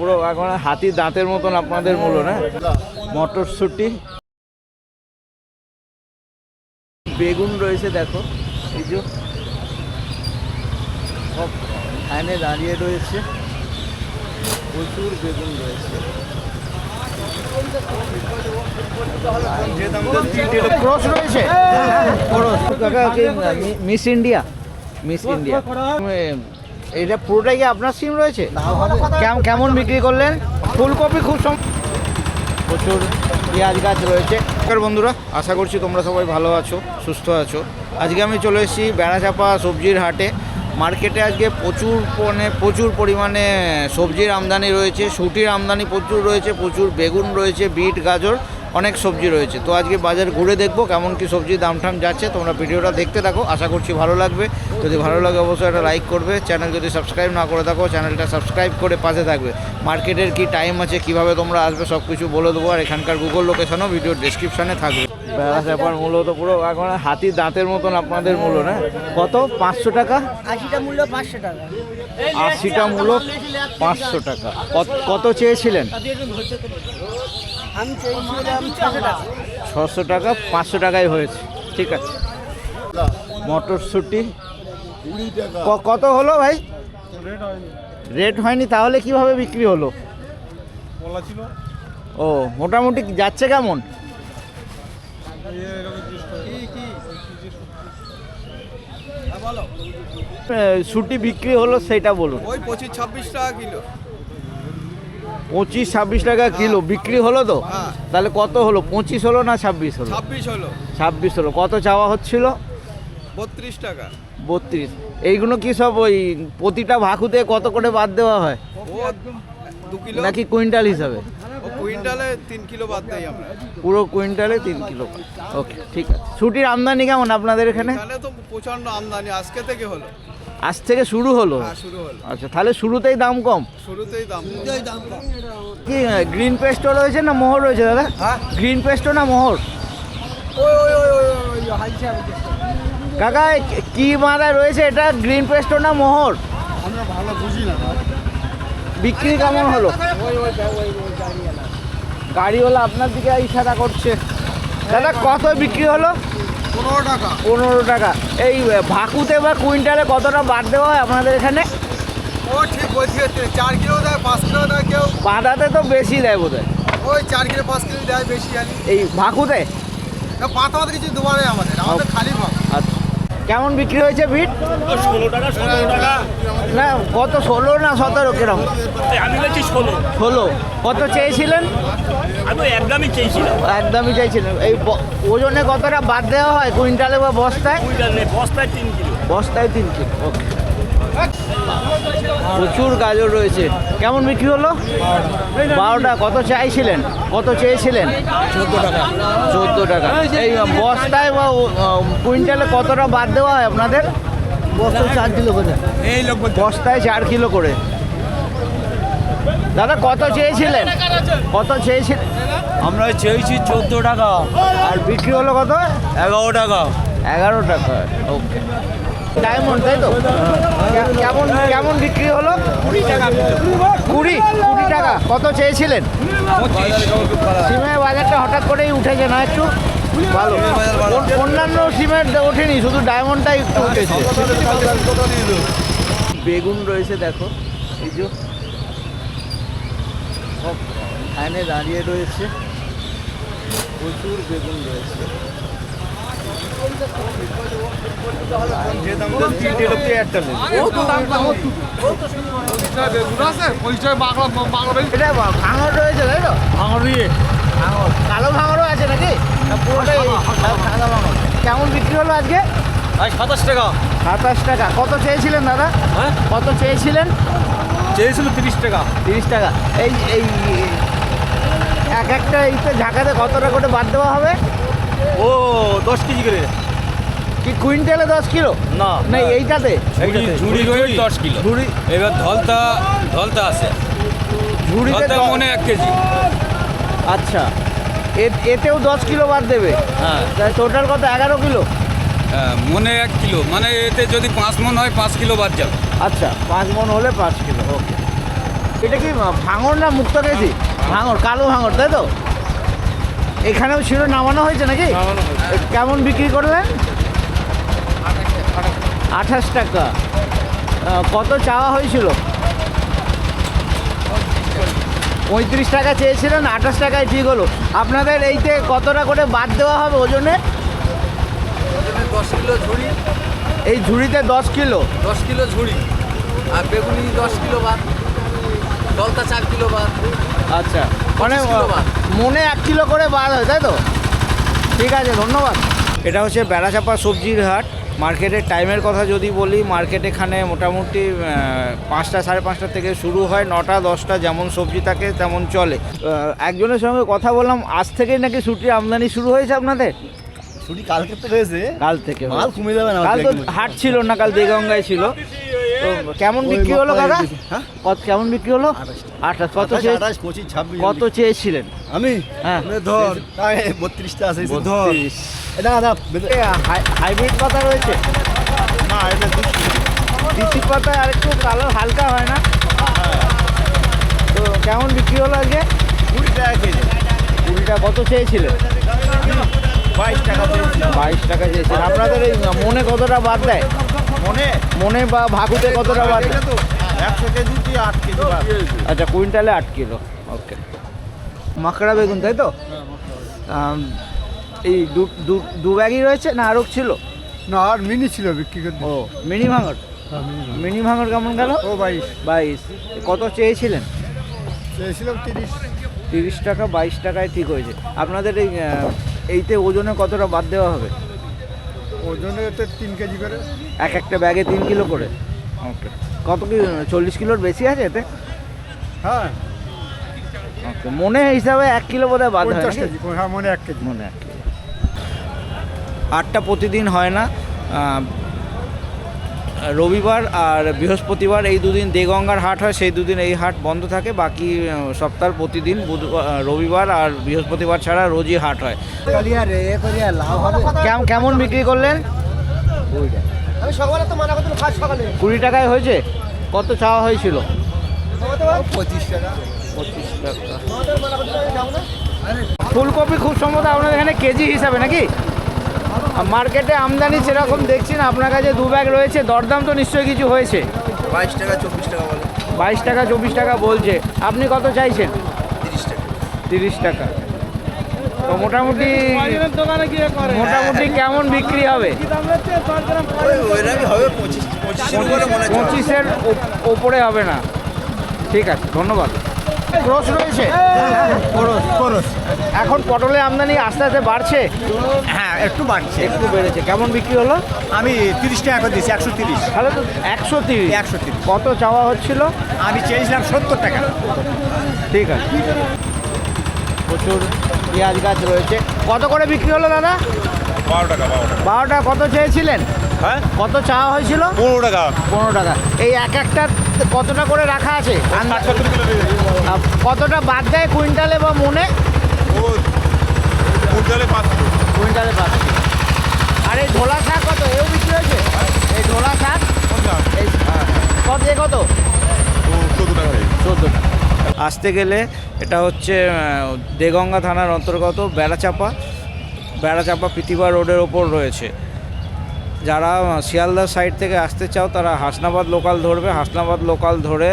পুরো এখন হাতির দাঁতের মতন আপনাদের মূল্য না। মটরশুঁটি, বেগুন রয়েছে দেখো, এই যে সব লাইনে দাঁড়িয়ে রয়েছে, প্রচুর বেগুন রয়েছে। ক্রস রয়েছে, মিস ইন্ডিয়া, মিস ইন্ডিয়া। এটা পুরোটাই কি আপনার সিম রয়েছে? কেমন বিক্রি করলেন? ফুলকপি খুব প্রচুর পেঁয়াজ গাছ রয়েছে। বন্ধুরা, আশা করছি তোমরা সবাই ভালো আছো, সুস্থ আছো। আজকে আমি চলে এসেছি বেড়াচাপা সবজির হাটে। মার্কেটে আজকে প্রচুর পরিমাণে সবজির আমদানি রয়েছে, শুটির আমদানি প্রচুর রয়েছে, প্রচুর বেগুন রয়েছে, বিট, গাজর, অনেক সবজি রয়েছে। তো আজকে বাজার ঘুরে দেখবো কেমন কি সবজির দাম ঠাম যাচ্ছে। তোমরা ভিডিওটা দেখতে থাকো, আশা করছি ভালো লাগবে। যদি ভালো লাগে অবশ্যই একটা লাইক করবে। চ্যানেল যদি সাবস্ক্রাইব না করে থাকো, চ্যানেলটা সাবস্ক্রাইব করে পাশে থাকবে। মার্কেটের কি টাইম আছে, কিভাবে তোমরা আসবে, সব কিছু বলে দেবো। আর এখানকার গুগল লোকেশনও ভিডিওর ডেসক্রিপশানে থাকবে। বেড়াচাপার মূল্য তো পুরো এখন হাতির দাঁতের মতন আপনাদের মূল্য না। কত? 500 টাকা। 80টা মূল্য 500 টাকা। 80টা মূল্য 500 টাকা। কত চেয়েছিলেন? আমি চেয়েছিলাম 600 টাকা। 600 টাকা, 500 টাকায় হয়েছে, ঠিক আছে। মটরশুঁটি কত হলো ভাই? রেট হয়নি, তাহলে কিভাবে বিক্রি হলো? ও, মোটামুটি যাচ্ছে কেমন? শুটি বিক্রি হলো সেটা বলুন। ওই 25-26 টাকা কিলো। 25-26 টাকা কিলো বিক্রি হলো তো? হ্যাঁ। তাহলে কত হলো? 25 হলো না 26 হলো? 26 হলো। 26 হলো। কত চাওয়া হচ্ছিল? 32 টাকা। 32। এইগুলো কি সব ওই প্রতিটা ভাকুতে কত করে বাদ দেওয়া হয় ও 2 কিলো নাকি কুইন্টাল হিসাবে? ও কুইন্টালে 3 কিলো বাদ দেই আমরা। পুরো কুইন্টালে 3 কিলো। ওকে, ঠিক আছে। ছুটির আমদানি কেমন আপনাদের এখানে? এখানে তো প্রচন্ড আমদানি, আজকে থেকে হলো। আজ থেকে শুরু হলো? হ্যাঁ, শুরু হলো। আচ্ছা, তাহলে শুরুতেই দাম কম? শুরুতেই দাম কম। কি গ্রিন পেস্টও রয়েছে না মোহর রয়েছে দাদা? হ্যাঁ, গ্রিন পেস্টও না মোহর? ওই হালছে আমাদের। কাকা কি মারা রয়েছে এটা, গ্রিন পেস্টও না মোহর? আমরা ভালো বুঝি না। বিক্রি কেমন হলো? গাড়িওয়ালা আপনার দিকে ইশারা করছে। দাদা কত বিক্রি হলো? 15 টাকা। 15 টাকা। এই ভাকুতে বা কুইন্টালে কতটা বাদ দেওয়া হয় আপনাদের এখানে? ও ঠিক বলছে, 4 কিলো দেয়, 5 কিলো দেয় কেউ। বাঁধাতে তো বেশি দেয় বোধ হয়। ওই 4 কিলো 5 কিলো দেয় বেশি জানি। এই ভাকুতে পাতা আমাদের কিছু দুবারে আমাদের খালি পাবো। আচ্ছা, কেমন বিক্রি হয়েছে বিট? 16 টাকা 17 টাকা। না, কত 16 না 17 কিরকম? আমি বলছি 16। 16। কত চেয়েছিলেন? আমি একদমই চেয়েছিলাম। একদমই চাইছিলেন। এই ওজনে কতটা বাদ দেওয়া হয় কুইন্টালে বা বস্তায়? কুইন্টাল নেই, বস্তায় 3 কিলো। বস্তায় 3 কিলো। ওকে। প্রচুর গাজর রয়েছে। কেমন বিক্রি হলো? 12টা। কত চাইছিলেন? কত চেয়েছিলেন? 14 টাকা। 14 টাকা। এই বস্তায় বা কুইন্টালে কতটা বাদ দেওয়া হয় আপনাদের? বস্তায় 4 কিলো করে। এই লোক বস্তায় 4 কিলো করে। দাদা কত চেয়েছিলেন? কত চেয়েছিলেন? আমরা চেয়েছি 14 টাকা। আর বিক্রি হলো কত? 11 টাকা। 11 টাকা। ওকে। ডায়মন্ড, তাই তো? কেমন বিক্রি হলো? 20 টাকা। 20 টাকা। কত চেয়েছিলেন? 25। সিমের বাজারটা হঠাৎ করেই উঠেছে না একটু? ভালো। অন্যান্য সিমের ওঠেনি, শুধু ডায়মন্ডটাই একটু উঠেছে। বেগুন রয়েছে দেখো, এই যে সব লাইনে দাঁড়িয়ে রয়েছে, প্রচুর বেগুন রয়েছে। এটা ভাঙর রয়েছে তাই তো? ভাঙর, কালো ভাঙরও আছে নাকি? না পুরোটাই সাদা ভাঙর? কেমন বিক্রি হলো আজকে? 27 টাকা। 27 টাকা। কত চেয়েছিলেন দাদা? হ্যাঁ, কত চেয়েছিলেন? চেয়েছিল 30 টাকা। 30 টাকা। এই একটা এইতে ঝাঁকাতে কতটা করে বাদ দেওয়া হবে? ও 10 কেজি করে। কি কুইন্টালে 10 কিলো? না না এইটাতে? ঝুড়ি করে 10 কিলো। ঝুড়ি এবার ধলতা আছে, ঝুড়িতে ধলতা মনে 1 কেজি। আচ্ছা, এতেও 10 কিলো বাদ দেবে? হ্যাঁ, তাই টোটাল কত? 11 কিলো? মনে 1 কিলো, মানে এতে যদি 5 মন হয় 5 কিলো বাদ যাবে। আচ্ছা, 5 মন হলে 5 কিলো। ওকে। এটা কি ভাঙর না মুক্ত কেজি? ভাঙর, কালো ভাঙর, তাই তো? এখানেও ছিল, নামানো হয়েছে নাকি? কেমন বিক্রি করলেন? 28 টাকা। কত চাওয়া হয়েছিল? 35 টাকা চেয়েছিলেন, 28 টাকায় ঠিক হলো। আপনাদের এইতে কতটা করে বাদ দেওয়া হবে ওজনে? 10 কিলো ঝুড়ি, এই ঝুড়িতে 10 কিলো। 10 কিলো ঝুড়ি, আর বেগুনি 10 কিলো বাদ, দলতা 4 কিলো বাদ। আচ্ছা, মানে 25 কিলো বাদ। মনে 1 কিলো করে বাদ হয়, তাই তো? ঠিক আছে, ধন্যবাদ। এটা হচ্ছে বেড়াচাপা সবজির হাট। মার্কেটের টাইমের কথা যদি বলি, মার্কেট এখানে মোটামুটি 5টা, 5:30 থেকে শুরু হয়, 9টা 10টা যেমন সবজি থাকে তেমন চলে। একজনের সঙ্গে কথা বললাম, আজ থেকেই নাকি শুটির আমদানি শুরু হয়েছে আপনাদের? ছুটি কালকে তো রয়েছে, কাল থেকে মাল কমে যাবে না। কাল তো হাট ছিল না, কাল দেগঙ্গায় ছিল। তো কেমন বিক্রি হলো দাদা? হ্যাঁ, কত কেমন বিক্রি হলো? 28। কত 28, 25, 26। কত চেয়েছিলেন? আমি হ্যাঁ, ধর 32টা আছে। 32। এটা না হাইব্রিড পাতা রয়েছে না, এটা দেশি পাতায় আর একটু কালার হালকা হয় না? তো কেমন বিক্রি হলো আজকে? 20 টাকা কেজি। 20টা। কত চেয়েছিলেন? 22 টাকা চেয়েছি। 22 টাকা চেয়েছিলেন। আপনাদের এই মনে কতটা বাদ দেয়? মনে বা ভাগুতে কতটা বাদ দেয়? 100 কেজি কি 8 কেজি বাদ। আচ্ছা, কুইন্টালে 8 কিলো। ওকে। মাকড়া বেগুন, তাই তো? এই দু ব্যাগই রয়েছে না আরও ছিল? না, আর মিনি ছিল বিক্রি করতে। ও, মিনি ভাঙর। মিনি ভাঙর কেমন গেল? ও 22 22। কত চেয়েছিলেন? চেয়েছিলাম 30। 30 টাকা। 22 টাকায় ঠিক হয়েছে। আপনাদের এইতে ওজনে কতটা বাদ দেওয়া হবে? ওজনে তো 3 কেজি করে। একটা ব্যাগে 3 কিলো করে। ওকে। কত কি 40 কিলোর বেশি আছে এতে? হ্যাঁ, ওকে। মনে হিসাবে 1 কিলো বোধহয় বাদ হয় 50 নাকি? কেজি। হ্যাঁ, মনে 1 কেজি। মনে 1 কিলো। হাটটা প্রতিদিন হয় না, রবিবার আর বৃহস্পতিবার এই দুদিন দেগঙ্গার হাট হয়, সেই দুদিন এই হাট বন্ধ থাকে। বাকি সপ্তাহের প্রতিদিন রবিবার আর বৃহস্পতিবার ছাড়া রোজই হাট হয়। কেমন বিক্রি করলেন? আমি সকালে তো মানা করতে কাজ সকালে 20 টাকায় হয়েছে। কত চাওয়া হয়েছিল? 25 টাকা। 25 টাকা। ফুলকপি খুব সম্ভবত আপনাদের এখানে কেজি হিসাবে নাকি? মার্কেটে আমদানি সেরকম দেখছি না। আপনার কাছে 2 ব্যাগ রয়েছে, দরদাম তো নিশ্চয়ই কিছু হয়েছে। 22 টাকা 24 টাকা বলে। 22 টাকা 24 টাকা বলছে। আপনি কত চাইছেন? 30 টাকা। 30 টাকা। তো মোটামুটি কেমন বিক্রি হবে? ওইরকমই হবে 25 বলে মনে হচ্ছে। 25-এর ওপরে হবে না। ঠিক আছে, ধন্যবাদ। ক্রস রয়েছে? খরচ এখন পটলের আমদানি আস্তে আস্তে বাড়ছে? হ্যাঁ, একটু বাড়ছে। একটু বেড়েছে। কেমন বিক্রি হলো? আমি 30 টাকা করে দিয়েছি। 130। তাহলে তো 130। 130। কত চাওয়া হচ্ছিল? আমি চেয়েছিলাম 70 টাকা। ঠিক আছে। প্রচুর পেঁয়াজ গাছ রয়েছে। কত করে বিক্রি হলো দাদা? 12 টাকা। 12 টাকা। কত চেয়েছিলেন? হ্যাঁ, কত চাওয়া হয়েছিল? 15 টাকা। 15 টাকা। এই একটা কতটা করে রাখা আছে? 70 কিলো দিয়ে কতটা বাদ দেয় কুইন্টালে বা মনে? ও কুইন্টালে 5 কিলো। কুইন্টালে 5 কিলো। আর এই ঢোলা শাক কত? এও বিক্রি হয়েছে? এই ঢোলা শাক এই কত? কত? 14 টাকা। 14 টাকা। আসতে গেলে এটা হচ্ছে দেগঙ্গা থানার অন্তর্গত বেড়াচাপা প্রীতিবা রোডের ওপর রয়েছে। যারা শিয়ালদা সাইড থেকে আসতে চাও তারা হাসনাবাদ লোকাল ধরবে। হাসনাবাদ লোকাল ধরে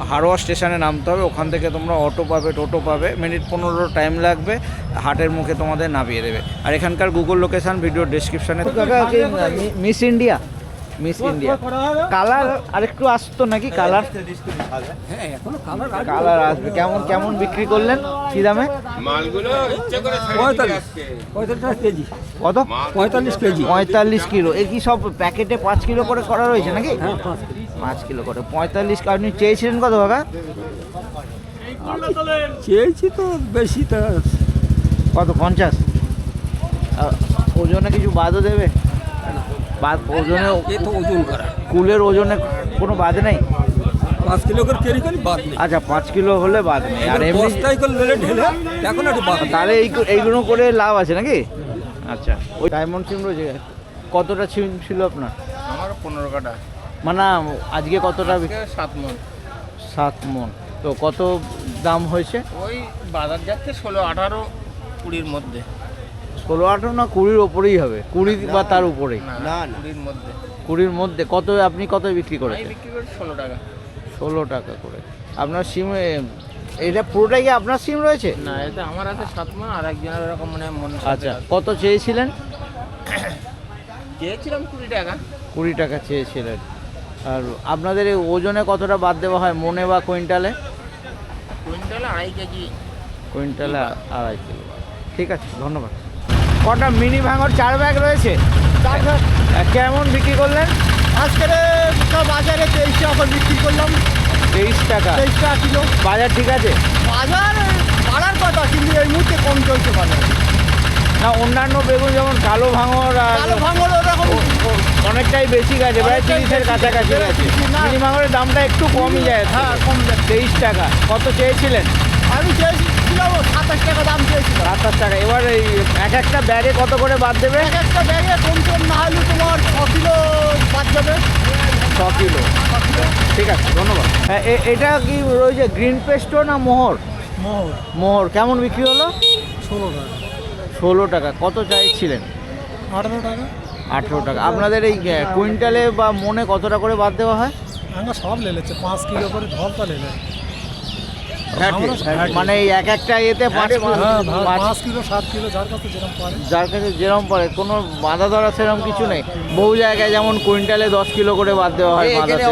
হারোয়া স্টেশনে নামতে হবে। ওখান থেকে তোমরা অটো পাবে, টোটো পাবে। মিনিট 15 টাইম লাগবে, হাটের মুখে তোমাদের নামিয়ে দেবে। আর এখানকার গুগল লোকেশান ভিডিও ডেসক্রিপশানে। মিস ইন্ডিয়া কালার আরেকটু আসতো নাকি? কালার কালার আসবে। কেমন বিক্রি করলেন? কি দামে? মালগুলো ইচ্ছে করে 45 কেজি। কত? 45 কেজি। 45 কিলো। এ কি সব প্যাকেটে 5 কিলো করে করা রয়েছে নাকি? 5 কিলো করে 45। আপনি চেয়েছিলেন কত টাকা? চেয়েছি তো বেশি, তা কত? 50। ওজনে কিছু বাদও দেবে? বাদ ওজনে তো ওজন করা কুলের ওজনে কোনো বাদ নেই? 5 কিলো করে ক্যারি করি, বাদ নেই। আচ্ছা, 5 কিলো হলে বাদ নেই। আর এমনি বস্তায় করে ঢেলে এখন একটু বাদ। তাহলে এইগুলো করে লাভ আছে নাকি? আচ্ছা। ওই ডায়মন্ড সিম রয়েছে। কতটা সিম ছিল আপনার? আমার 15 কাটা। মানে আজকে কতটা? 7 মণ। 7 মন। তো কত দাম হয়েছে? ওই বাজার যাচ্ছে 16-18 20-র মধ্যে। 16-18 না 20-র ওপরেই হবে, 20 বা তার উপরেই। না না, না 20-র মধ্যে 20-র মধ্যে। কত আপনি কত বিক্রি আমি করেছেন? বিক্রি করি 16 টাকা। 16 টাকা করে। আপনার সিম এটা পুরোটাই কি আপনার সিম রয়েছে? না, এটা আমার আছে 7 মা, আর একজনের এরকম মানে মন আচ্ছা, কত চেয়েছিলেন? চেয়েছিলাম 20 টাকা। 20 টাকা চেয়েছিলেন। আর আপনাদের এই ওজনে কতটা বাদ দেওয়া হয়, মনে বা কুইন্টালে? কুইন্টালে 2.5 কেজি। কুইন্টালে 2.5 কিলো। ঠিক আছে, ধন্যবাদ। কটা মিনি ভাঙর 4 ব্যাগ রয়েছে? কেমন বিক্রি করলেন? আজকে বাজারে 23 টাকা করে বিক্রি করলাম। 23 টাকা। 23 টাকা কিলো। বাজার ঠিক আছে? বাজার বাড়ার কথা, কিন্তু এই মুহূর্তে কম চলছে বাজার। না, অন্যান্য বেগুন যেমন কালো ভাঙর আর কালো ভাঙল ওরকম অনেকটাই বেশি গেছে, প্রায় অনেকটাই 30-এর বেশি, কাছাকাছি বেশি, গেছে। না। মিনি ভাঙরের দামটা একটু কমই যায়। হ্যাঁ, কম যায়। 23 টাকা। কত চেয়েছিলেন? আমি চেয়েছিলাম 27 টাকা দাম চেয়েছিলাম। 27 টাকা। এবার এই এক একটা ব্যাগে কত করে বাদ দেবে? এক একটা ব্যাগে কমসে কম না হলে তোমার 6 কিলো বাদ যাবে। 6 কিলো। ঠিক আছে, ধন্যবাদ। হ্যাঁ, এটা কি রয়েছে গ্রিন পেস্টো না মোহর? মোহর মোহর কেমন বিক্রি হলো? 16 টাকা। 16 টাকা। কত চাইছিলেন? 18 টাকা। 18 টাকা। আপনাদের এই কুইন্টালে বা মনে কতটা করে বাদ দেওয়া হয়? আমরা সব লেলেছে 5 কিলো করে ধরতা লেলে। মানে এই এক একটা এতে 5 কিলো 7 কিলো যার কাছে যেরকম পারে। যার কাছে যেরকম পারে, কোনো বাধা ধরা সেরকম কিছু নেই। বহু জায়গায় যেমন কুইন্টালে 10 কিলো করে বাদ দেওয়া হয় বাধাতে।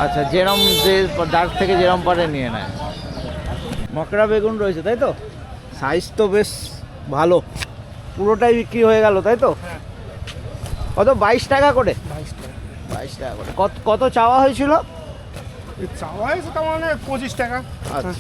আচ্ছা, যেরম যে যার থেকে যেরম পারে নিয়ে নেয়। মকরা বেগুন রয়েছে তাই তো? সাইজ তো বেশ ভালো। পুরোটাই বিক্রি হয়ে গেল তাই তো? কত? 22 টাকা করে? 22 টাকা করে। কত চাওয়া হয়েছিল? চাওয়া হয়েছে তার মানে 25 টাকা। আচ্ছা।